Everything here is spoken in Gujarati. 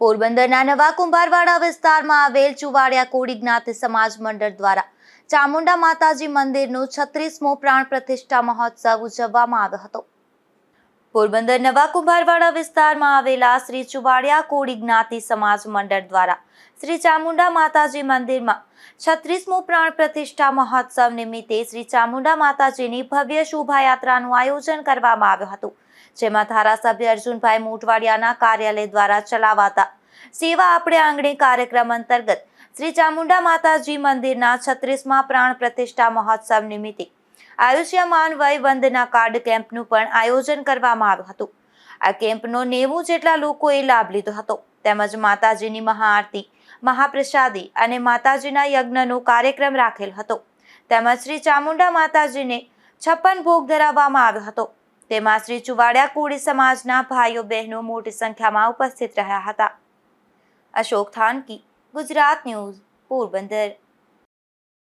પોરબંદરના નવા કુંભારવાડા વિસ્તારમાં આવેલ ચુવાડિયા કોળી જ્ઞાતિ સમાજ મંડળ દ્વારા ચામુંડા માતાજી મંદિરનો 36મો પ્રાણ પ્રતિષ્ઠા મહોત્સવ ઉજવવામાં આવ્યો હતો। પોરબંદર નવા કુંભારવાડા વિસ્તારમાં આવેલા શ્રી ચુવાડિયા કોળી જ્ઞાતિ સમાજ મંડળ દ્વારા શ્રી ચામુંડા માતાજી મંદિરમાં 36મો પ્રાણ પ્રતિષ્ઠા મહોત્સવ નિમિત્તે શ્રી ચામુંડા માતાજીની ભવ્ય શોભાયાત્રાનું આયોજન કરવામાં આવ્યું હતું, જેમાં ધારાસભ્ય અર્જુનભાઈ મોટવાડિયાના કાર્યાલય દ્વારા ચલાવાતા સેવા આપણે આંગણે કાર્યક્રમ અંતર્ગત શ્રી ચામુંડા માતાજી મંદિરના 36મા પ્રાણ પ્રતિષ્ઠા મહોત્સવ નિમિત્તે આયુષ્યમાન વય વંદના કાર્ડ કેમ્પનું પણ આયોજન કરવામાં આવ્યું હતું। આ કેમ્પનો 90 જેટલા લોકોએ લાભ લીધો હતો, તેમજ માતાજીની મહાઆરતી, મહાપ્રસાદી અને માતાજીના યજ્ઞનો કાર્યક્રમ રાખેલ હતો, તેમજ શ્રી ચામુંડા માતાજીને 56 ભોગ ધરાવવામાં આવ્યો હતો। તેમાં શ્રી ચુવાડિયા કોળી સમાજના ભાઈઓ બહેનો મોટી સંખ્યામાં ઉપસ્થિત રહ્યા હતા। અશોક થાનકી, ગુજરાત ન્યૂઝ, પોરબંદર।